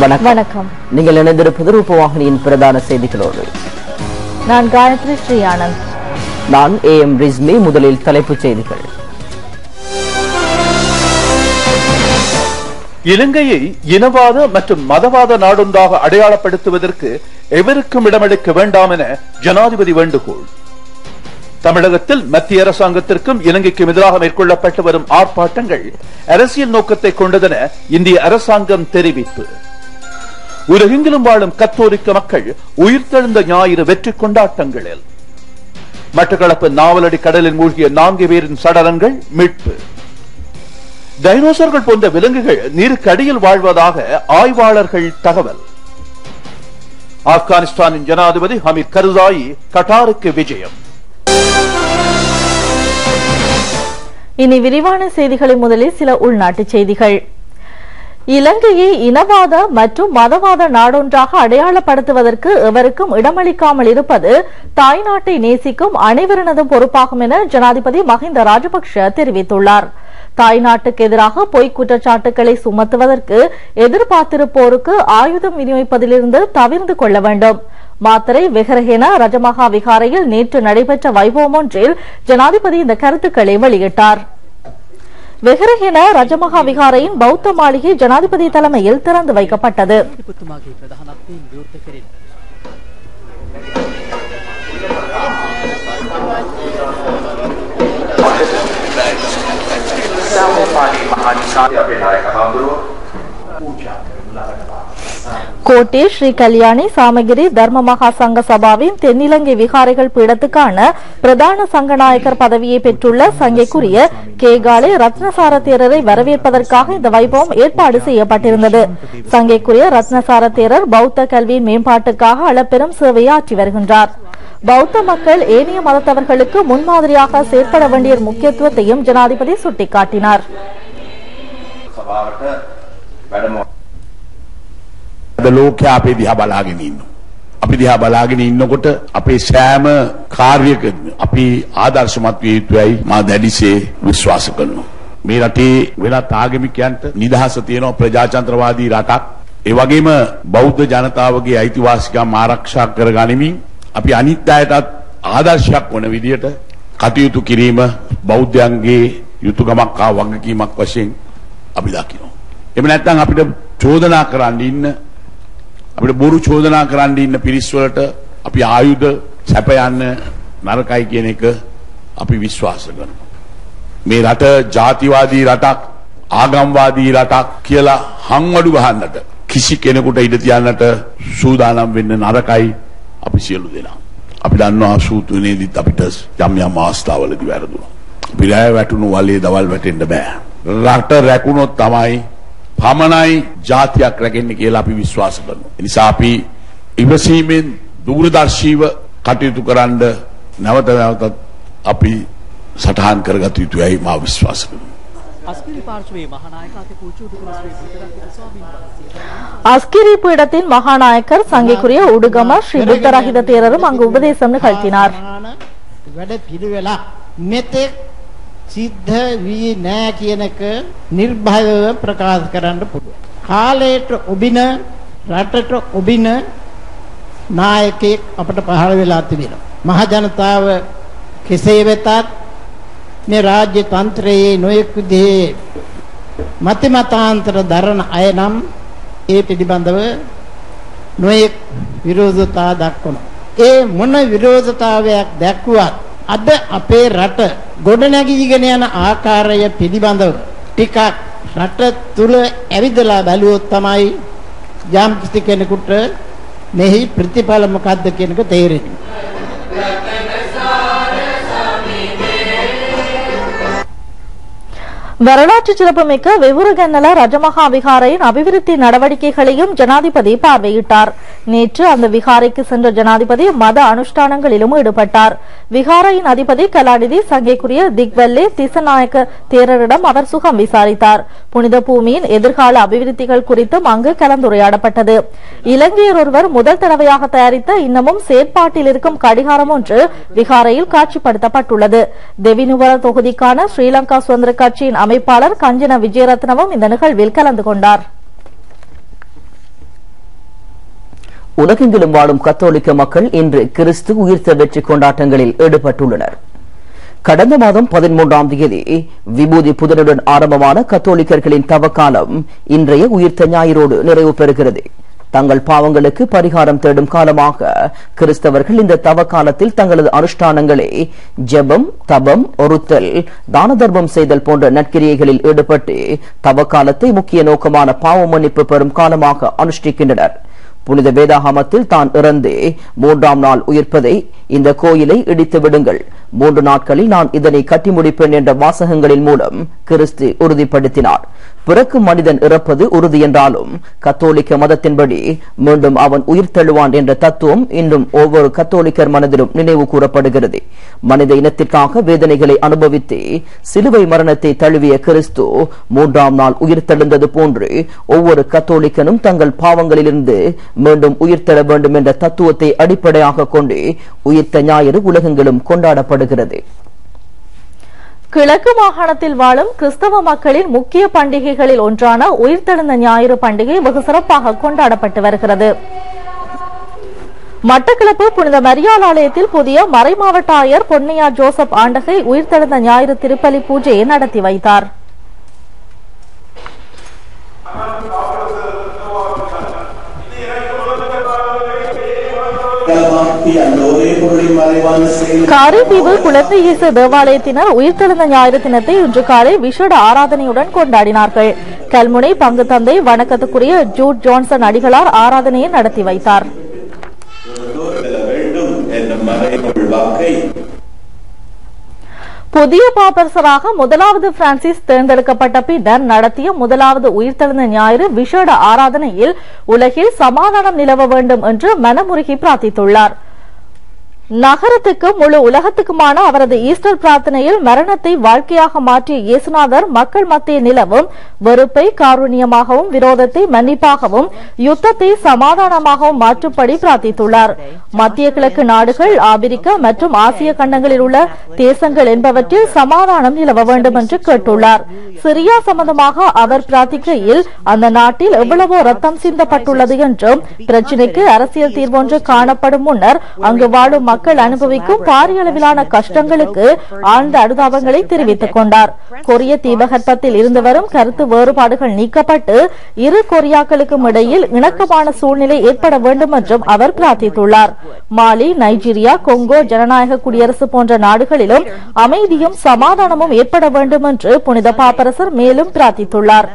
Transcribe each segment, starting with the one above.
வணக்கம். நீங்கள் இணைந்திருப்பது ரூபவாகினியின் பிரதான செய்திகளோடு. நான் காயத்ரி ஸ்ரீ ஆனந்த். நான் AM ரிஸ்மி. முதலில் தலைப்புச் செய்திகள். இலங்கையை இனவாத மற்றும் மதவாத நாடொன்றாக அடையாளப்படுத்துவதற்கு எவருக்கும் இடமளிக்க வேண்டாம் என ஜனாதிபதி வேண்டுகோள். தமிழகத்தில் மத்திய அரசாங்கத்திற்கும் இலங்கைக்கும் எதிராக மேற்கொள்ளப்பட்டு வரும் ஆர்ப்பாட்டங்கள் அரசியல் நோக்கத்தை கொண்டதென இந்திய அரசாங்கம் தெரிவிப்பு. உலகெங்கிலும் வாழும் கத்தோலிக்க மக்கள் உயிர்த்தெழுந்த ஞாயிறு வெற்றி கொண்டாட்டங்களில். மட்டக்களப்பு நாவலடி கடலில் மூழ்கிய 4 பேரின் சடலங்கள் மீட்பு. டைனோசர்கள் போன்ற விலங்குகள் நீருக்கு அடியில் வாழ்வதாக ஆய்வாளர்கள் தகவல். ஆப்கானிஸ்தானின் ஜனாதிபதி ஹமீத் கர்சாயி கட்டாருக்கு விஜயம். இனி விரிவான செய்திகளை முதலில் சில உள்நாட்டு செய்திகள். இலங்கையை இனவாத மற்றும் மதவாத நாடொன்றாக அடையாளப்படுத்துவதற்கு எவருக்கும் இடமளிக்காமல் இருப்பது தாய்நாட்டை நேசிக்கும் அனைவரினதும் பொறுப்பாகும் என ஜனாதிபதி மஹிந்த ராஜபக்ஷ தெரிவித்துள்ளார். தாய்நாட்டுக்கு எதிராக பொய்க் குற்றச்சாட்டுகளை சுமத்துவதற்கு எதிர்பார்த்திருப்போருக்கு ஆயுதம் விநியோகிப்பதிலிருந்து தவிர்த்து கொள்ள வேண்டும். மாத்தரை வெஹரஹேன ரஜமகா விகாரையில் நேற்று நடைபெற்ற வைபவம் ஒன்றில் ஜனாதிபதி இந்த கருத்துக்களை வெளியிட்டார். வெஹரஹேன ரஜமகா விகாரையின் பௌத்த மாளிகை ஜனாதிபதி தலைமையில் திறந்து வைக்கப்பட்டது. கோட்டே ஸ்ரீ கல்யாணி சாமகிரி தர்ம மகா சங்க சபாவின் தென்னிலங்கை விகாரைகள் பீடத்துக்கான பிரதான சங்கநாயகர் பதவியை பெற்றுள்ள சங்கைக்குரிய கேகாலே ரத்னசார தேரரை வரவேற்பதற்காக இந்த வைபவம் ஏற்பாடு செய்யப்பட்டிருந்தது. சங்கைக்குரிய ரத்னசார தேரர் பௌத்த கல்வியின் மேம்பாட்டுக்காக அளப்பெரும் சேவையாற்றி வருகின்றார். பௌத்த மக்கள் ஏனைய மதத்தவர்களுக்கு முன்மாதிரியாக செயற்பட வேண்டிய முக்கியத்துவத்தையும் ஜனாதிபதி சுட்டிக்காட்டினார். ලෝකයා අපේ දිහා බලාගෙන ඉන්නවා. අපි දිහා බලාගෙන ඉන්නකොට අපේ සෑම කාර්යයකදී අපි ආදර්ශමත් විය යුතුයි මා දැඩිසේ විශ්වාස කරනවා. මේ රටේ වෙනත් ආගමිකයන්ට නිදහස තියෙනවා, ප්‍රජාතන්ත්‍රවාදී රටක්. ඒ වගේම බෞද්ධ ජනතාවගේ අයිතිවාසිකම් ආරක්ෂා කරගනිමින් අපි අනිත් අයටත් ආදර්ශයක් වන විදියට කටයුතු කිරීම බෞද්ධයන්ගේ යුතුයකමක් හා වගකීමක් වශයෙන් අපි දකිනවා. එහෙම නැත්නම් අපිට චෝදනා කරන්න ඉන්න අපිට බොරු චෝදනා කරන්න ඉන්න පිරිස් වලට අපි ආයුධ සැපයන්න නරකයි කියන එක අපි විශ්වාස කරනවා. මේ රට ජාතිවාදී රටක්, ආගම්වාදී රටක් කියලා හංවඩු ගහන්නට කිසි කෙනෙකුට ඉඩ තියන්නට සූදානම් වෙන්න නරකයි අපි සියලු දෙනා. අපි දන්නවා 83 දිත් අපිට යම් යම් අවස්ථාවලදී වැරදුනා. අපි රැය වැටුණු වලේ දවල් වැටෙන්න බෑ. රට රැකුණොත් තමයි පමණයි ජාතියක් රැකෙන්නේ කියලා අපි විශ්වාස කරනවා. ඒ නිසා අපි ඉවසීමෙන් දූරදර්ශීව කටයුතු කරන්න නැවත නැවතත් අපි සටහන් කරගත යුතුයි මා විශ්වාස කරනවා. அஸ்கிரி பீடத்தின் மகாநாயக்கர் சங்கைக்குரிய உடுகம ஸ்ரீ புத்தரஹித தேரரும் அங்கு உபதேசம் நிகழ்த்தினார். සිද්ධ වී නැහැ කියන එක නිර්භයව ප්‍රකාශ කරන්න පුළුවන්. කාලයට ඔබින රටට ඔබින නායකයෙක් අපට පහළ වෙලා තිබෙනවා. මහ ජනතාව කෙසේ වෙතත් මේ රාජ්‍ය තන්ත්‍රයේ නොයෙක් විදිහේ මතිමතාන්තර දරන අය නම් ඒ පිළිබඳව නොයෙක් විරෝධතා දක්වනවා. ඒ මොන විරෝධතාවයක් දැක්වුවත් අද අපේ රට ගොඩනැගීගෙන යන ආකාරය පිළිබඳව ටිකක් රට තුල ඇවිදලා බැලුවොත් තමයි යම් කිසි කෙනෙකුට මෙහි ප්‍රතිඵල මොකක්ද කියන එක තේරෙන්නේ. வரலாற்று சிறப்புமிக்க வெவுருகன்னல ரஜமகா விகாரையின் அபிவிருத்தி நடவடிக்கைகளையும் ஜனாதிபதி பார்வையிட்டார். நேற்று அந்த விகாரைக்கு சென்ற ஜனாதிபதி மத அனுஷ்டானங்களிலும் ஈடுபட்டார். விகாரையின் அதிபதி கலாநிதி சங்கைக்குரிய திக்வெல்லே திசநாயக்க தேரரிடம் அவர் சுகம் விசாரித்தார். புனித பூமியின் எதிர்கால அபிவிருத்திகள் குறித்தும் அங்கு கலந்துரையாடப்பட்டது. இலங்கையர் ஒருவர் முதல் தடவையாக தயாரித்த இன்னமும் செயற்பாட்டில் இருக்கும் கடிகாரம் ஒன்று விகாரையில் காட்சிப்படுத்தப்பட்டுள்ளது. தெவினுவர தொகுதிக்கான ஸ்ரீலங்கா சுதந்திர கட்சியின் அமைப்பாளர் கஞ்சன விஜயரத்னவும் இந்த நிகழ்வில் கலந்து கொண்டார். உலகெங்கிலும் வாழும் கத்தோலிக்க மக்கள் இன்று கிறிஸ்து உயிர்த்த வெற்றி கொண்டாட்டங்களில் ஈடுபட்டுள்ளனர். கடந்த மாதம் 13ஆம் தேதி விபூதி புதனுடன் ஆரம்பமான கத்தோலிக்கர்களின் தவக்காலம் இன்றைய உயிர்த்த ஞாயிறோடு நிறைவு பெறுகிறது. தங்கள் பாவங்களுக்கு பரிகாரம் தேடும் காலமாக கிறிஸ்தவர்கள் இந்த தவக்காலத்தில் தங்களது அனுஷ்டானங்களை ஜெபம், தபம், ஒருத்தல், தான தர்மம் செய்தல் போன்ற நற்கிரியைகளில் ஈடுபட்டு தவக்காலத்தை முக்கிய நோக்கமான பாவ மன்னிப்பு பெறும் காலமாக அனுஷ்டிக்கின்றனர். புனித வேதாகமத்தில் தான் இறந்து 3ஆம் நாள் உயிர்ப்பதை இந்த கோயிலை இடித்து விடுங்கள், 3 நாட்களில் நான் இதனை கட்டி முடிப்பேன் என்ற வாசகங்களின் மூலம் கிறிஸ்து உறுதிப்படுத்தினார். பிறக்கும் மனிதன் இறப்பது உறுதி என்றாலும் கத்தோலிக்க மதத்தின்படி மீண்டும் அவன் உயிர் தழுவான் என்ற தத்துவம் இன்னும் ஒவ்வொரு கத்தோலிக்கர் மனதிலும் நினைவு கூறப்படுகிறது. மனித இனத்திற்காக வேதனைகளை அனுபவித்து சிலுவை மரணத்தை தழுவிய கிறிஸ்து 3ஆம் நாள் உயிர் தெழுந்தது போன்று ஒவ்வொரு கத்தோலிக்கனும் தங்கள் பாவங்களிலிருந்து மீண்டும் உயிர் தர வேண்டும் என்ற தத்துவத்தை அடிப்படையாக கொண்டு உயிர்த்த ஞாயிறு உலகெங்கிலும் கொண்டாடப்படுகிறது. கிழக்கு மாகாணத்தில் வாழும் கிறிஸ்தவ மக்களின் முக்கிய பண்டிகைகளில் ஒன்றான உயிர்த்தெழுந்த ஞாயிறு பண்டிகை வெகு சிறப்பாக கொண்டாடப்பட்டு வருகிறது. மட்டக்களப்பு புனித மரியாள் ஆலயத்தில் புதிய மறைமாவட்ட ஆயர் பொன்னையா ஜோசப் ஆண்டகை உயிர்த்தெழுந்த ஞாயிறு திருப்பலி பூஜையை நடத்தி வைத்தார். காரைதீவு குழந்தை இயேசு தேவாலயத்தினர் உயிர்த்தெழுந்த ஞாயிறு தினத்தை இன்று காலை விசேட ஆராதனையுடன் கொண்டாடினார்கள். கல்முனை பங்கு தந்தை வணக்கத்துக்குரிய ஜூட் ஜான்சன் அடிகளார் ஆராதனையை நடத்தி வைத்தார். புதிய பாப்பரசராக முதலாவது பிரான்சிஸ் தேர்ந்தெடுக்கப்பட்ட பின்னர் நடத்திய முதலாவது உயிர்த்தெழுந்த ஞாயிறு விசேட ஆராதனையில் உலகில் சமாதானம் நிலவ வேண்டும் என்று மனமுருகி பிரார்த்தித்துள்ளார். நகரத்துக்கு முழு உலகத்துக்குமான அவரது ஈஸ்டர் பிரார்த்தனையில் மரணத்தை வாழ்க்கையாக மாற்றிய இயேசுநாதர் மக்கள் மத்தியில் நிலவும் வெறுப்பை காருண்யமாகவும், விரோதத்தை மன்னிப்பாகவும், யுத்தத்தை சமாதானமாகவும் மாற்றும்படி பிரார்த்தித்துள்ளார். மத்திய கிழக்கு நாடுகள், ஆப்பிரிக்க மற்றும் ஆசிய கண்டங்களில் உள்ள தேசங்கள் என்பவற்றில் சமாதானம் நிலவ வேண்டும் என்று கேட்டுள்ளார். சிரியா சம்பந்தமாக அவர் பிரார்த்திக்கையில் அந்த நாட்டில் எவ்வளவோ ரத்தம் சிந்தப்பட்டுள்ளது என்றும் பிரச்சினைக்கு அரசியல் தீர்வொன்று காணப்படும் முன்னர் அங்கு வாழும் மக்கள் அனுபவிக்கும் பாரிய அளவிலான கஷ்டங்களுக்கு ஆழ்ந்த அனுதாபங்களை தெரிவித்துக் கொண்டார். கொரிய தீபகற்பத்தில் இருந்து வரும் கருத்து வேறுபாடுகள் நீக்கப்பட்டு இரு கொரியாக்களுக்கும் இடையில் இணக்கமான சூழ்நிலை ஏற்பட வேண்டும் என்றும் அவர் பிரார்த்தித்துள்ளார். மாலி, நைஜீரியா, கொங்கோ ஜனநாயக குடியரசு போன்ற நாடுகளிலும் அமைதியும் சமாதானமும் ஏற்பட வேண்டும் என்று புனித பாப்பரசர் மேலும் பிரார்த்தித்துள்ளார்.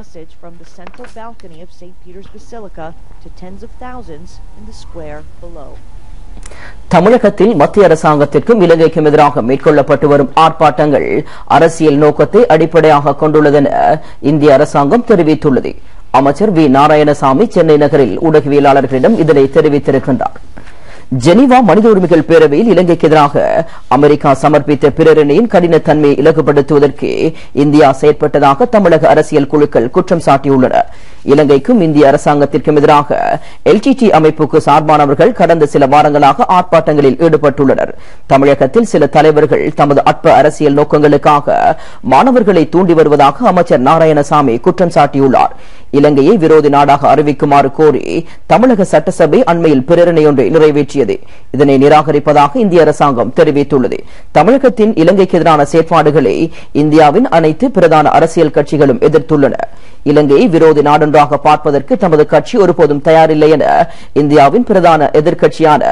தமிழகத்தில் மத்திய அரசாங்கத்திற்கும் இலங்கைக்கும் எதிராக மேற்கொள்ளப்பட்டு வரும் ஆர்ப்பாட்டங்கள் அரசியல் நோக்கத்தை அடிப்படையாக கொண்டுள்ளதென இந்திய அரசாங்கம் தெரிவித்துள்ளது. அமைச்சர் வி நாராயணசாமி சென்னை நகரில் ஊடகவியலாளர்களிடம் இதனை தெரிவித்திருக்கின்றார். ஜெனீவா மனித உரிமைகள் பேரவையில் இலங்கைக்கு எதிராக அமெரிக்கா சமர்ப்பித்த பிரேரணையின் கடினத்தன்மையை இலகுபடுத்துவதற்கு இந்தியா செயற்பட்டதாக தமிழக அரசியல் குழுக்கள் குற்றம் சாட்டியுள்ளன. இலங்கைக்கும் இந்திய அரசாங்கத்திற்கும் எதிராக எல்டிடி அமைப்புக்கு சார்பானவர்கள் கடந்த சில வாரங்களாக ஆர்ப்பாட்டங்களில் ஈடுபட்டுள்ளனர். தமிழகத்தில் சில தலைவர்கள் தமது அற்ப அரசியல் நோக்கங்களுக்காக மாணவர்களை தூண்டி வருவதாக அமைச்சர் நாராயணசாமி குற்றம் சாட்டியுள்ளார். இலங்கையை விரோதி நாடாக அறிவிக்குமாறு கோரி தமிழக சட்டசபை அண்மையில் பிரேரணை ஒன்றை நிறைவேற்றியது. இதனை நிராகரிப்பதாக இந்திய அரசாங்கம் தெரிவித்துள்ளது. தமிழகத்தின் இலங்கைக்கு எதிரான செயற்பாடுகளை இந்தியாவின் அனைத்து பிரதான அரசியல் கட்சிகளும் எதிர்த்துள்ளன. இலங்கையை விரோதி நாடொன்றாக பார்ப்பதற்கு தமது கட்சி ஒருபோதும் தயாரில்லை என இந்தியாவின் பிரதான எதிர்க்கட்சியான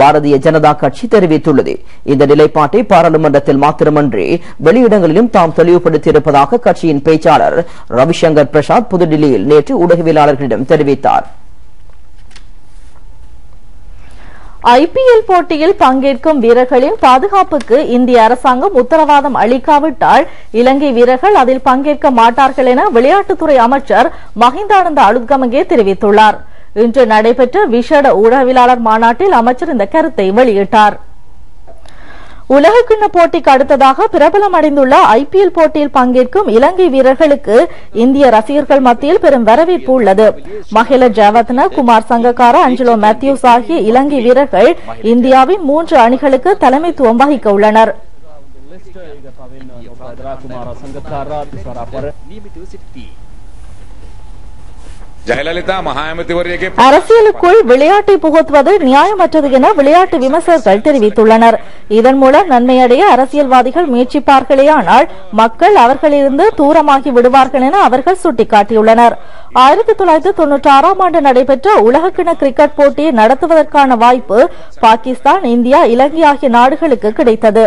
பாரதிய ஜனதா கட்சி தெரிவித்துள்ளது. இந்த நிலைப்பாட்டை பாராளுமன்றத்தில் மாத்திரமன்றி வெளியிடங்களிலும் தாம் தெளிவுபடுத்தியிருப்பதாக கட்சியின் பேச்சாளர் ரவிசங்கர் பிரசாத் புதுடில்லியில் நேற்று ஊடகவியலாளர்களிடம் தெரிவித்தார். ஐபிஎல் போட்டியில் பங்கேற்கும் வீரர்களின் பாதுகாப்புக்கு இந்திய அரசாங்கம் உத்தரவாதம் அளிக்காவிட்டால் இலங்கை வீரர்கள் அதில் பங்கேற்க மாட்டார்கள் என விளையாட்டுத்துறை அமைச்சர் மஹிந்தானந்த அலுத்கமகே தெரிவித்துள்ளார். இன்று நடைபெற்ற விசேட ஊடகவியலாளர் மாநாட்டில் அமைச்சர் இந்த கருத்தை வெளியிட்டார். உலகக்கிண்ண போட்டிக்கு அடுத்ததாக பிரபலம் அடைந்துள்ள ஐபிஎல் போட்டியில் பங்கேற்கும் இலங்கை வீரர்களுக்கு இந்திய ரசிகர்கள் மத்தியில் பெரும் வரவேற்பு உள்ளது. மஹில ஜெயவர்தன, குமார் சங்கக்கார, அஞ்சலோ மேத்யூஸ் ஆகிய இலங்கை வீரர்கள் இந்தியாவின் 3 அணிகளுக்கு தலைமைத்துவம் வகிக்க உள்ளனர். ජයලලිතා මහා ඇමතිවරියගේ அரசியலுக்குள் விளையாட்டை புகுத்துவது நியாயமற்றது என விளையாட்டு விமர்சகர்கள் தெரிவித்துள்ளனர். இதன் மூலம் நன்மையடைய அரசியல்வாதிகள் முயற்சிப்பார்களேயானால் மக்கள் அவர்களிலிருந்து தூரமாகி விடுவார்கள் என அவர்கள் சுட்டிக்காட்டியுள்ளனர். 1996ஆம் ஆண்டு நடைபெற்ற உலகக்கிண கிரிக்கெட் போட்டியை நடத்துவதற்கான வாய்ப்பு பாகிஸ்தான், இந்தியா, இலங்கை ஆகிய நாடுகளுக்கு கிடைத்தது.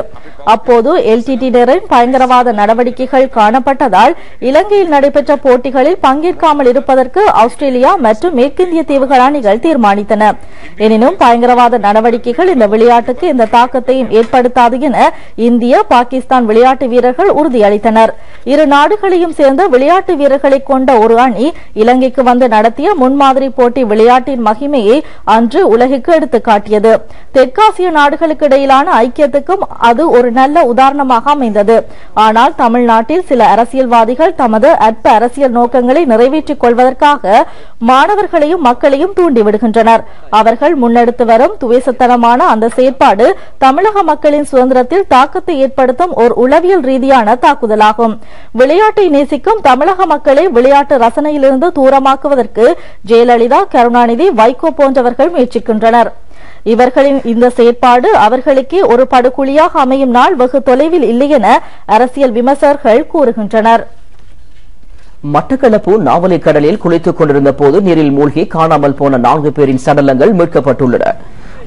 அப்போது எல்டிடியினரின் பயங்கரவாத நடவடிக்கைகள் காணப்பட்டதால் இலங்கையில் நடைபெற்ற போட்டிகளில் பங்கேற்காமல் இருப்பதற்கு ஆஸ்திரேலியா மற்றும் மேற்கிந்திய தீவுகள் அணிகள் தீர்மானித்தன. எனினும் பயங்கரவாத நடவடிக்கைகள் இந்த விளையாட்டுக்கு எந்த தாக்கத்தையும் ஏற்படுத்தாது என இந்திய, பாகிஸ்தான் விளையாட்டு வீரர்கள் உறுதியளித்தனர். இரு நாடுகளையும் சேர்ந்த விளையாட்டு வீரர்களை கொண்ட ஒரு அணி இலங்கைக்கு வந்து நடத்திய முன்மாதிரி போட்டி விளையாட்டின் மகிமையை அன்று உலகிற்கு எடுத்துக் காட்டியது. தெற்காசிய நாடுகளுக்கு இடையிலான ஐக்கியத்துக்கும் அது ஒரு நல்ல உதாரணமாக அமைந்தது. ஆனால் தமிழ்நாட்டில் சில அரசியல்வாதிகள் தமது அற்ப அரசியல் நோக்கங்களை நிறைவேற்றிக் கொள்வதற்காக மாணவர்களையும் மக்களையும் தூண்டிவிடுகின்றனர். அவர்கள் முன்னெடுத்து வரும் துவேசத்தனமான அந்த செயற்பாடு தமிழக மக்களின் சுதந்திரத்தில் தாக்கத்தை ஏற்படுத்தும் ஒரு உளவியல் ரீதியான தாக்குதலாகும். விளையாட்டை நேசிக்கும் தமிழக மக்களை விளையாட்டு ரசனையிலிருந்து தூரமாக்குவதற்கு ஜெயலலிதா, கருணாநிதி, வைகோ போன்றவர்கள் முயற்சிக்கின்றனர். இவர்களின் இந்த செயற்பாடு அவர்களுக்கே ஒரு படுகொலியாக அமையும் நாள் வெகு தொலைவில் இல்லை என அரசியல் விமர்சகர்கள் கூறுகின்றனர். மட்டக்களப்பு நாவலை கடலில் குளித்துக் கொண்டிருந்த போது நீரில் மூழ்கி காணாமல் போன 4 பேரின் சடலங்கள் மீட்கப்பட்டுள்ளன.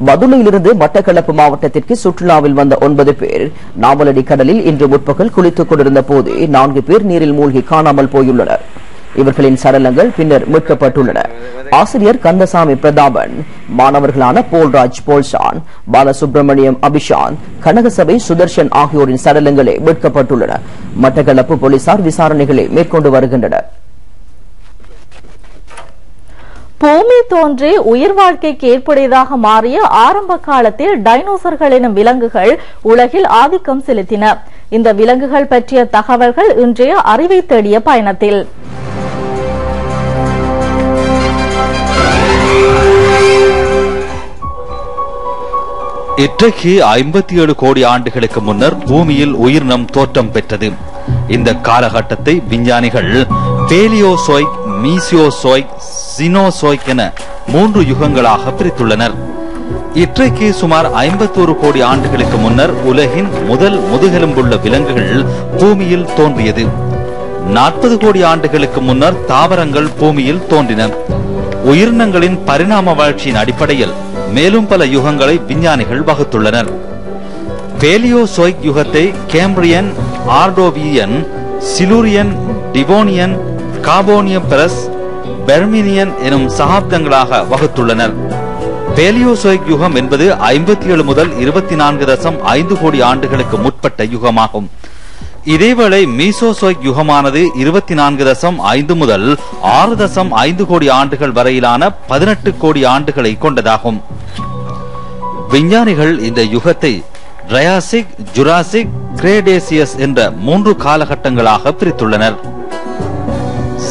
மதுரையிலிருந்து மட்டக்களப்பு மாவட்டத்திற்கு சுற்றுலாவில் வந்த 9 பேர் நாவலடி கடலில் இன்று முற்பகல் குளித்துக் கொண்டிருந்த போது 4 பேர் நீரில் மூழ்கி காணாமல் போயுள்ளனர். இவர்களின் சடலங்கள் பின்னர் மீட்கப்பட்டுள்ளன. ஆசிரியர் கந்தசாமி பிரதாபன், மாணவர்களான போல்ராஜ் போல்சான், பாலசுப்ரமணியம் அபிஷாந்த், கனகசபை சுதர்ஷன் ஆகியோரின் சடலங்களே மீட்கப்பட்டுள்ளன. மட்டக்களப்பு போலீசார் விசாரணைகளை மேற்கொண்டு வருகின்றனர். பூமி தோன்றி உயிர் வாழ்க்கைக்கு ஏற்புடையதாக மாறிய ஆரம்ப காலத்தில் டைனோசர்கள் எனும் விலங்குகள் உலகில் ஆதிக்கம் செலுத்தின. இந்த விலங்குகள் பற்றிய தகவல்கள் இன்றைய அறிவை தேடிய பயணத்தில். இன்றைக்கு 57 கோடி ஆண்டுகளுக்கு முன்னர் பூமியில் உயிரினம் தோற்றம் பெற்றது. இந்த காலகட்டத்தை விஞ்ஞானிகள் பேலியோசோய்க், மீசியோசோய்க், சினோசோய்க் என 3 யுகங்களாக பிரித்துள்ளனர். இன்றைக்கு சுமார் 51 கோடி ஆண்டுகளுக்கு முன்னர் உலகின் முதல் முதுகெலும்புள்ள விலங்குகள் பூமியில் தோன்றியது. 40 கோடி ஆண்டுகளுக்கு முன்னர் தாவரங்கள் பூமியில் தோன்றின. உயிரினங்களின் பரிணாம வளர்ச்சியின் அடிப்படையில் மேலும் பல யுகங்களை விஞ்ஞானிகள் வகுத்துள்ளனர். பேலியோசோய்க் யுகத்தை Cambrian, ஆர்டோவியன், Silurian, Devonian, carbonium ferrous, பெர்மினியன் எனும் சகாப்தங்களாக வகுத்துள்ளனர். பேலியோசோய்க் யுகம் என்பது 57 முதல் 24.5 கோடி ஆண்டுகளுக்கு முற்பட்ட யுகமாகும். இதேவேளை மீசோசோய்க் யுகமானது 24.5 முதல் 6.5 கோடி ஆண்டுகள் வரையிலான 18 கோடி ஆண்டுகளை கொண்டதாகும். விஞ்ஞானிகள் இந்த யுகத்தை ட்ரையாசிக், ஜுராசிக், கிரேடேசியஸ் என்ற 3 காலகட்டங்களாக பிரித்துள்ளனர்.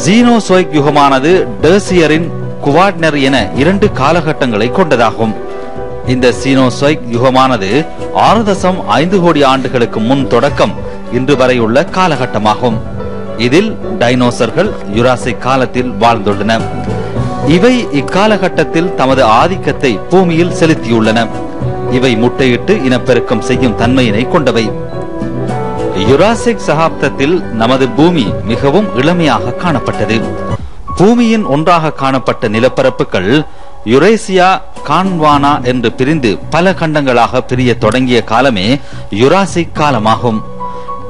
ஜீனோசோய்க் யுகமானது டெர்சியரின், குவாட்னர் என 2 காலகட்டங்களை கொண்டதாகும். இந்த சீனோசோய்க் யுகமானது 6.5 கோடி ஆண்டுகளுக்கு முன் தொடக்கம் இன்று வரையுள்ள காலகட்டமாகும். இதில் டைனோசர்கள் யுராசிக் காலத்தில் வாழ்ந்துள்ளன. இவை இக்காலகட்டத்தில் தமது ஆதிக்கத்தை பூமியில் செலுத்தியுள்ளன. இவை முட்டையிட்டு இனப்பெருக்கம் செய்யும் தன்மையினை கொண்டவை. யுராசிக் சகாப்தத்தில் நமது பூமி மிகவும் இளமையாக காணப்பட்டது. பூமியின் ஒன்றாக காணப்பட்ட நிலப்பரப்புகள் யுரேசியா, கான்வானா என்று பிரிந்து பல கண்டங்களாக பிரிய தொடங்கிய காலமே யுராசிக் காலமாகும்.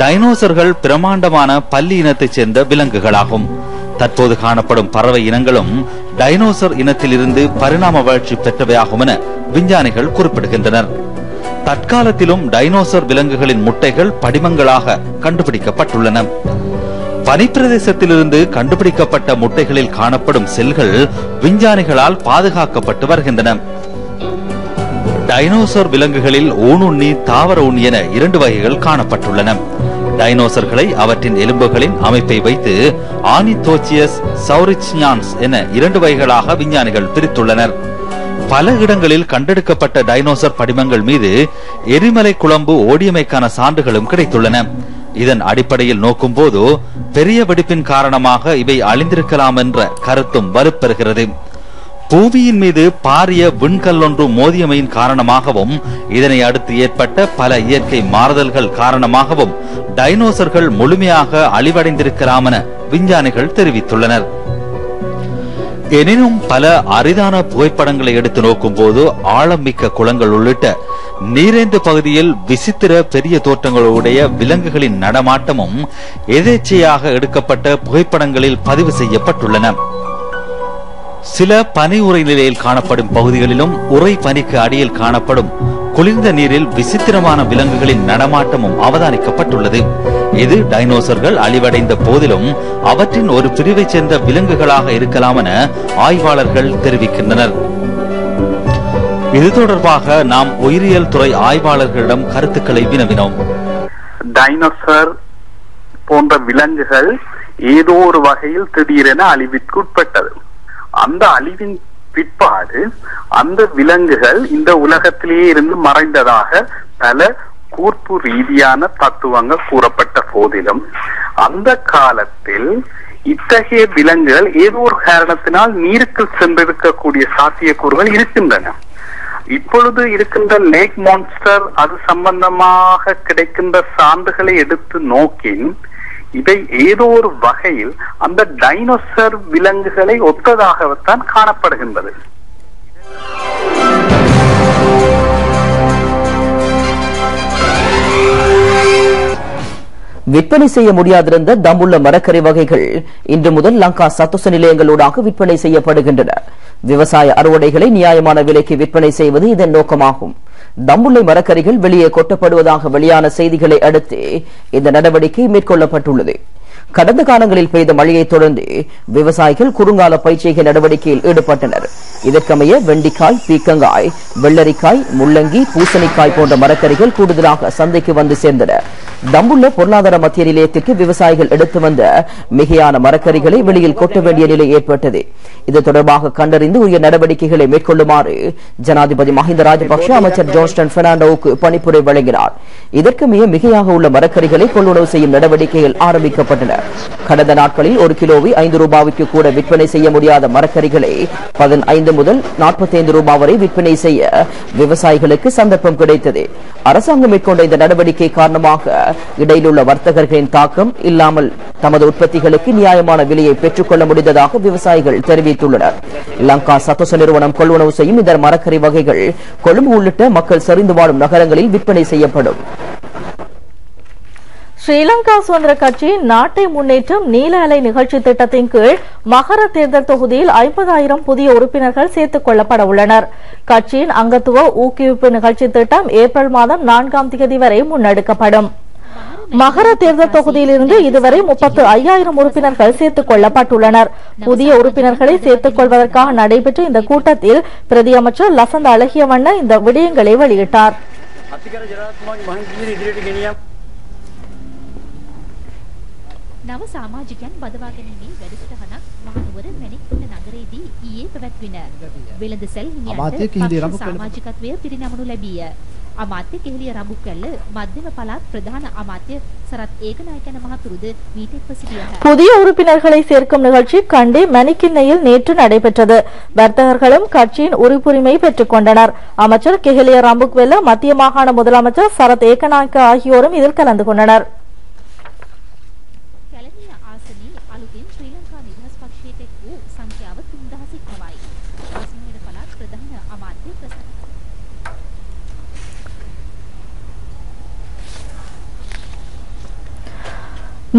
டைனோசர்கள் பிரமாண்டமான பல்லி இனத்தைச் சேர்ந்த விலங்குகளாகும். தற்போது காணப்படும் பறவை இனங்களும் டைனோசர் இனத்திலிருந்து பரிணாம வளர்ச்சி பெற்றவையாகும் என விஞ்ஞானிகள் குறிப்பிடுகின்றனர். தற்காலத்திலும் டைனோசர் விலங்குகளின் முட்டைகள் படிமங்களாக கண்டுபிடிக்கப்பட்டுள்ளன. பனிப்பிரதேசத்திலிருந்து கண்டுபிடிக்கப்பட்ட முட்டைகளில் காணப்படும் செல்கள் விஞ்ஞானிகளால் பாதுகாக்கப்பட்டு வருகின்றன. டைனோசர் விலங்குகளில் ஊனுண்ணி, தாவர உண்ணி என 2 வகைகள் காணப்பட்டுள்ளன. டைனோசர்களை அவற்றின் எலும்புகளின் அமைப்பை வைத்து ஆனிதோச்சியஸ், சௌரிச்ஞான்ஸ் என 2 வகைகளாக விஞ்ஞானிகள் பிரித்துள்ளனர். பல இடங்களில் கண்டெடுக்கப்பட்ட டைனோசர் படிமங்கள் மீது எரிமலை குழம்பு ஓடியமைக்கான சான்றுகளும் கிடைத்துள்ளன. இதன் அடிப்படையில் நோக்கும்போது பெரிய வெடிப்பின் காரணமாக இவை அழிந்திருக்கலாம் என்ற கருத்தும் வலுப்பெறுகிறது. பூமியின் மீது பாரிய விண்கல் ஒன்று மோதியமையின் காரணமாகவும் இதனை அடுத்து ஏற்பட்ட பல இயற்கை மாறுதல்கள் காரணமாகவும் டைனோசர்கள் முழுமையாக அழிவடைந்திருக்கலாம் என விஞ்ஞானிகள் தெரிவித்துள்ளனர். எனினும் பல அரிதான புகைப்படங்களை எடுத்து நோக்கும் போது ஆழமிக்க குளங்கள் உள்ளிட்ட நீரேந்து பகுதியில் விசித்திர பெரிய தோற்றங்களுடைய விலங்குகளின் நடமாட்டமும் எதேச்சையாக எடுக்கப்பட்ட புகைப்படங்களில் பதிவு செய்யப்பட்டுள்ளன. சில பனி உறை நிலையில் காணப்படும் பகுதிகளிலும் உறை பனிக்கு அடியில் காணப்படும் குளிர்ந்த நீரில் விசித்திரமான விலங்குகளின் நடமாட்டமும் அவதானிக்கப்பட்டுள்ளது. இது டைனோசர்கள் அழிவடைந்த போதிலும் அவற்றின் ஒரு பிரிவைச் சேர்ந்த விலங்குகளாக இருக்கலாம் என ஆய்வாளர்கள் தெரிவிக்கின்றனர். இது தொடர்பாக நாம் உயிரியல் துறை ஆய்வாளர்களிடம் கருத்துக்களை வினவினோம். டைனோசர் போன்ற விலங்குகள் ஏதோ ஒரு வகையில் திடீரென அழிவிற்கு உட்பட்டது. அந்த அழிவின் பிற்பாடு அந்த விலங்குகள் இந்த உலகத்திலேயே இருந்து மறைந்ததாக பல கூர்ப்பு ரீதியான தத்துவங்கள் கூறப்பட்ட போதிலும் அந்த காலத்தில் இத்தகைய விலங்குகள் ஏதோ ஒரு காரணத்தினால் நீருக்குள் சென்றிருக்கக்கூடிய சாத்தியக்கூறுகள் இருக்கின்றன. இப்பொழுது இருக்கின்ற லேக் மான்ஸ்டர் அது சம்பந்தமாக கிடைக்கின்ற சான்றுகளை எடுத்து நோக்கின் இவை ஏதோ ஒரு வகையில் அந்த டைனோசர் விலங்குகளை ஒத்ததாகத்தான் காணப்படுகின்றது. விற்பனை செய்ய முடியாதிருந்த தம்புள்ள மரக்கறி வகைகள் இன்று முதல் லங்கா சத்தோச நிலையங்களூடாக விற்பனை செய்யப்படுகின்றன. விவசாய அறுவடைகளை நியாயமான விலைக்கு விற்பனை செய்வது இதன் நோக்கமாகும். தம்புள்ளை மரக்கறிகள் வெளியே கொட்டப்படுவதாக வெளியான செய்திகளை அடுத்து இந்த நடவடிக்கை மேற்கொள்ளப்பட்டுள்ளது. கடந்த காலங்களில் பெய்த மழையை தொடர்ந்து விவசாயிகள் குறுங்கால பயிர்ச்செய்கை நடவடிக்கையில் ஈடுபட்டனர். இதற்கமைய வெண்டிக்காய், பீக்கங்காய், வெள்ளரிக்காய், முள்ளங்கி, பூசணிக்காய் போன்ற மரக்கறிகள் கூடுதலாக சந்தைக்கு வந்து சேர்ந்தன. தம்புள்ள பொருளாதார மத்திய நிலையத்திற்கு விவசாயிகள் எடுத்து வந்த மிகையான மரக்கறிகளை வெளியில் கொட்ட வேண்டிய நிலை ஏற்பட்டது. இது தொடர்பாக கண்டறிந்து உரிய நடவடிக்கைகளை மேற்கொள்ளுமாறு ஜனாதிபதி மஹிந்த ராஜபக்ஷ அமைச்சர் ஜான்ஸ்டன் பெர்னாண்டோவுக்கு பணிப்புரை வழங்கினார். இதற்கமைய மிகையாக உள்ள மரக்கறிகளை கொள்வனவு செய்யும் நடவடிக்கைகள் ஆரம்பிக்கப்பட்டன. கடந்த நாட்களில் ஒரு கிலோவை 5 ரூபாய்க்கு கூட விற்பனை செய்ய முடியாத மரக்கறிகளை 15 முதல் 45 ரூபாய் வரை விற்பனை செய்ய விவசாயிகளுக்கு சந்தர்ப்பம் கிடைத்தது. அரசாங்கம் மேற்கொண்ட இந்த நடவடிக்கை காரணமாக இடையிலுள்ள வர்த்தகர்களின் தாக்கம் இல்லாமல் தமது உற்பத்திகளுக்கு நியாயமான விலையை பெற்றுக் கொள்ள முடிந்ததாக விவசாயிகள் தெரிவித்துள்ளனர். லங்கா சத்தோச நிறுவனம் கொள்வனவு செய்யும் இந்த மரக்கறி வகைகள் கொழும்பு உள்ளிட்ட மக்கள் செறிந்து வாழும் நகரங்களில் விற்பனை செய்யப்படும். ஸ்ரீலங்கா சுதந்திர கட்சி நாட்டை முன்னேற்றும் நீல அலை நிகழ்ச்சி திட்டத்தின் கீழ் மகர தேர்தல் தொகுதியில் 50,000 புதிய உறுப்பினர்கள் சேர்த்துக் கொள்ளப்பட உள்ளனர். கட்சியின் அங்கத்துவ ஊக்குவிப்பு நிகழ்ச்சி திட்டம் ஏப்ரல் மாதம் 4ஆம் தேதி வரை முன்னெடுக்கப்படும். மகர தேர்தல் தொகுதியிலிருந்து இதுவரை 35,000 உறுப்பினர்கள் சேர்த்துக் கொள்ளப்பட்டுள்ளனர். புதிய உறுப்பினர்களை சேர்த்துக் கொள்வதற்காக நடைபெற்ற இந்த கூட்டத்தில் பிரதி அமைச்சர் லசந்த அழகியவண்ண இந்த விடயங்களை வெளியிட்டார். නව සමාජිකයන් බදවා ගැනීමේ වැඩසටහනක් මහනුවර මැණික්කුඩ නගරයේදී ඊයේ පැවැත්වින. වෙළඳසැල් හිමියන්ට සමාජිකත්වය පිරිනමනු ලැබීය. අමාත්‍ය කෙහෙලිය රඹුකැල්ල මධ්‍යම පළාත් ප්‍රධාන අමාත්‍ය සරත් ඒකනායකන මහතුරුද මීට එක්ව සිටියහ. புதிய உறுப்பினர்களை சேர்க்கும் நிகழ்ச்சி கண்டி மணிக்கிண்ணையில் நேற்று நடைபெற்றது. வர்த்தகர்களும் கட்சியின் உறுப்புரிமை பெற்றுக் கொண்டனர். அமைச்சர் கெஹலிய ரம்புக்வெல்ல, மத்திய மாகாண முதலமைச்சர் சரத் ஏகநாயக்க ஆகியோரும் இதில் கலந்து கொண்டனர்.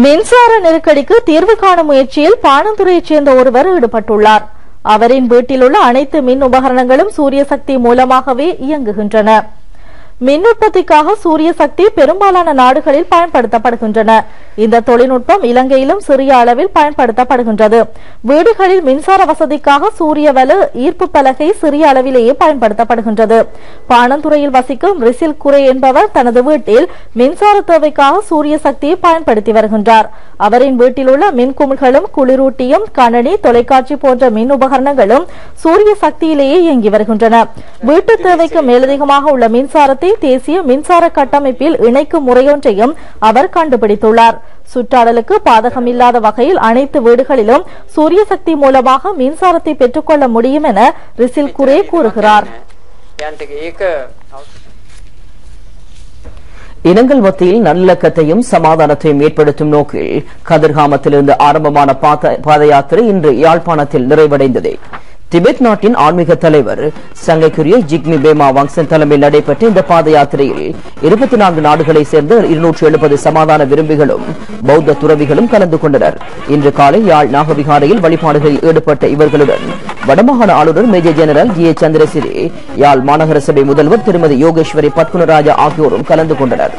மின்சார நெருக்கடிக்கு தீர்வு காணும் முயற்சியில் பாணந்துறையைச் சேர்ந்த ஒருவர் ஈடுபட்டுள்ளார். அவரின் வீட்டில் உள்ள அனைத்து மின் உபகரணங்களும் சூரிய சக்தி மூலமாகவே இயங்குகின்றன. மின் உற்பத்திக்காக சூரிய சக்தி பெரும்பாலான நாடுகளில் பயன்படுத்தப்படுகின்றன. இந்த தொழில்நுட்பம் இலங்கையிலும் சிறிய அளவில் பயன்படுத்தப்படுகின்றது. வீடுகளில் மின்சார வசதிக்காக சூரிய வலு ஈர்ப்பு பலகை சிறிய அளவிலேயே பயன்படுத்தப்படுகின்றது. பாணந்துறையில் வசிக்கும் ரிசில் குரே என்பவர் தனது வீட்டில் மின்சார தேவைக்காக சூரிய சக்தியை பயன்படுத்தி வருகின்றார். அவரின் வீட்டில் உள்ள மின் குமிழ்களும் குளிரூட்டியும் கணனி, தொலைக்காட்சி போன்ற மின் உபகரணங்களும் சூரிய சக்தியிலேயே இயங்கி வருகின்றன. வீட்டு தேவைக்கு மேலதிகமாக உள்ள மின்சாரத்தை மின்சாரத்தை தேசிய மின்சார கட்டமைப்பில் இணைக்கும் முறையொன்றையும் அவர் கண்டுபிடித்துள்ளார். சுற்றாடலுக்கு பாதகமில்லாத வகையில் அனைத்து வீடுகளிலும் சூரிய சக்தி மூலமாக மின்சாரத்தை பெற்றுக்கொள்ள முடியும் என ரிசில் குரே கூறுகிறார். இனங்கள் மத்தியில் நல்லிணக்கத்தையும் சமாதானத்தையும் ஏற்படுத்தும் நோக்கில் கதிர்காமத்திலிருந்து ஆரம்பமான பாத யாத்திரை இன்று யாழ்ப்பாணத்தில் நிறைவடைந்தது. திபெத் நாட்டின் ஆன்மீக தலைவர் சங்கைக்குரிய ஜிக்மி பேமா வாங்சன் தலைமையில் நடைபெற்ற இந்த பாத யாத்திரையில் 24 நாடுகளைச் சேர்ந்த 270 சமாதான விரும்பிகளும் பௌத்த துறவிகளும் கலந்து கொண்டனர். இன்று காலை யாழ் நாகவிகாரையில் வழிபாடுகளில் ஈடுபட்ட இவர்களுடன் வடமாகாண ஆளுநர் மேஜர் ஜெனரல் ஜி. சந்திரசிறி, யாழ் மாநகர சபை முதல்வர் திருமதி யோகேஸ்வரி பத்குணராஜா ஆகியோரும் கலந்து கொண்டனர்.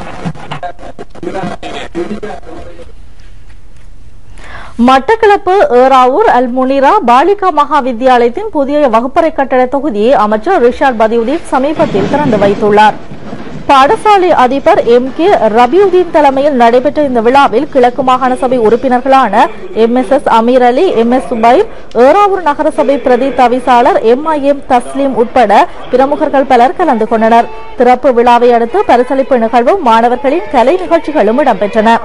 மட்டக்களப்பு ஏறாவூர் அல் முனிரா பாலிகா மகா வித்தியாலயத்தின் புதிய வகுப்பறை கட்டட தொகுதியை அமைச்சர் ரிஷாட் பதியுதீன் சமீபத்தில் திறந்து வைத்துள்ளார். பாடசாலை அதிபர் M.K. ரபியுதீன் தலைமையில் நடைபெற்ற இந்த விழாவில் கிழக்கு மாகாண சபை உறுப்பினர்களான MSS அமீர் அலி, MS சுபைர், ஏறாவூர் நகரசபை பிரதி தவிசாளர் MIM தஸ்லீம் உட்பட பிரமுகர்கள் பலர் கலந்து கொண்டனர். திறப்பு விழாவை அடுத்து பரிசளிப்பு நிகழ்வும் மாணவர்களின் கலை நிகழ்ச்சிகளும் இடம்பெற்றன.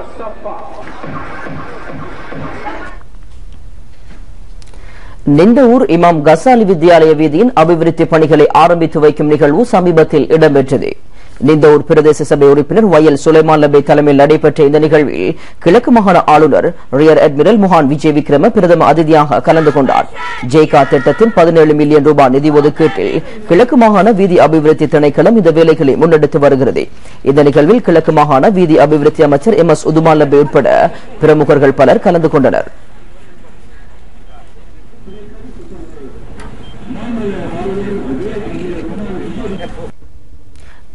நிந்தவூர் இமாம் கசாலி வித்யாலய வீதியின் அபிவிருத்தி பணிகளை ஆரம்பித்து வைக்கும் நிகழ்வு சமீபத்தில் இடம்பெற்றது. நிந்தவூர் பிரதேச சபை உறுப்பினர் வயல் சுலைமான் லபே தலைமையில் நடைபெற்ற இந்த நிகழ்வில் கிழக்கு மாகாண ஆளுநர் ரியர் அட்மிரல் முஹான் விஜய் விக்ரம பிரதம அதிதியாக கலந்து கொண்டார். ஜேகா திட்டத்தின் 17 மில்லியன் ரூபாய் நிதி ஒதுக்கீட்டில் கிழக்கு மாகாண வீதி அபிவிருத்தி திணைக்களம் இந்த வேலைகளை முன்னெடுத்து வருகிறது. இந்த நிகழ்வில் கிழக்கு மாகாண வீதி அபிவிருத்தி அமைச்சர் MS உதுமான் லபே உட்பட பிரமுகர்கள் பலர் கலந்து கொண்டனர்.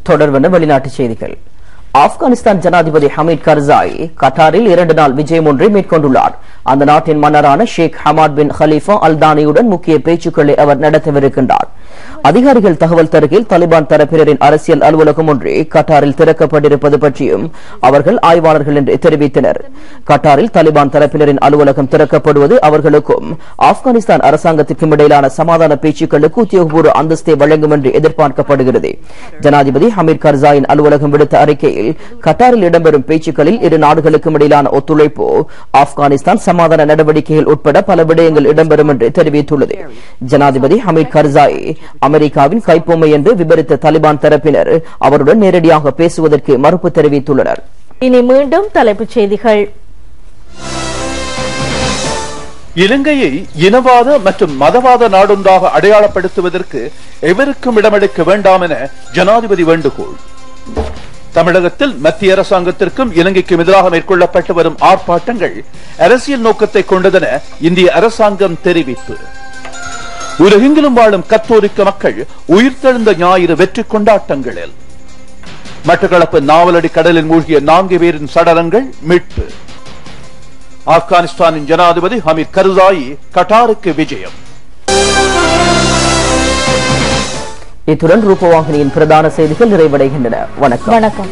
தொடர்பான வெளிநாட்டுச் செய்திகள். ஆப்கானிஸ்தான் ஜனாதிபதி ஹமீத் கர்சாய் கட்டாரில் 2 நாள் விஜயம் ஒன்றை மேற்கொண்டுள்ளார். அந்த நாட்டின் மன்னரான ஷேக் ஹமாத் பின் ஹலீஃபா அல்தானியுடன் முக்கிய பேச்சுக்களை அவர் நடத்தவிருக்கின்றார். அதிகாரிகள் தகவல் தருகையில் தாலிபான் தரப்பினரின் அரசியல் அலுவலகம் ஒன்று கட்டாரில் திறக்கப்பட்டிருப்பது பற்றியும் அவர்கள் ஆய்வாளர்கள் என்று தெரிவித்தனர். கட்டாரில் தாலிபான் தரப்பினரின் அலுவலகம் திறக்கப்படுவது அவர்களுக்கும் ஆப்கானிஸ்தான் அரசாங்கத்திற்கும் இடையிலான சமாதான பேச்சுக்களுக்கு உத்தியோகபூர்வ அந்தஸ்தை வழங்கும் என்று எதிர்பார்க்கப்படுகிறது. ஜனாதிபதி ஹமீத் கர்சாயின் அலுவலகம் விடுத்த அறிக்கையில் கட்டாரில் இடம்பெறும் பேச்சுக்களில் இரு நாடுகளுக்கும் இடையிலான ஒத்துழைப்பு, ஆப்கானிஸ்தான் சமாதான நடவடிக்கைகள் உட்பட பல விடயங்கள் இடம்பெறும் என்று தெரிவித்துள்ளது. ஜனாதிபதி ஹமீத் கர்சாய் அமெரிக்காவின் கைப்பொம்மை என்று விவரித்த தாலிபான் தரப்பினர் அவருடன் நேரடியாக பேசுவதற்கு மறுப்பு தெரிவித்துள்ளனர். இனி மீண்டும் தலைப்புச் செய்திகள். இலங்கையை இனவாத மற்றும் மதவாத நாடொன்றாக அடையாளப்படுத்துவதற்கு எவருக்கும் இடமளிக்க வேண்டாம் என ஜனாதிபதி வேண்டுகோள். தமிழகத்தில் மத்திய அரசாங்கத்திற்கும் இலங்கைக்கும் எதிராக மேற்கொள்ளப்பட்டு வரும் ஆர்ப்பாட்டங்கள் அரசியல் நோக்கத்தை கொண்டதென இந்திய அரசாங்கம் தெரிவிப்பு. உலகெங்கிலும் வாழும் கத்தோலிக்க மக்கள் உயிர்த்தெழுந்த ஞாயிறு வெற்றி கொண்டாட்டங்களில். மட்டக்களப்பு நாவலடி கடலில் மூழ்கிய 4 பேரின் சடலங்கள் மீட்பு. ஆப்கானிஸ்தானின் ஜனாதிபதி ஹமீத் கர்சாயி கட்டாருக்கு விஜயம். இத்துடன் ரூபவாகினியின் பிரதான செய்திகள் நிறைவடைகின்றன. வணக்கம்.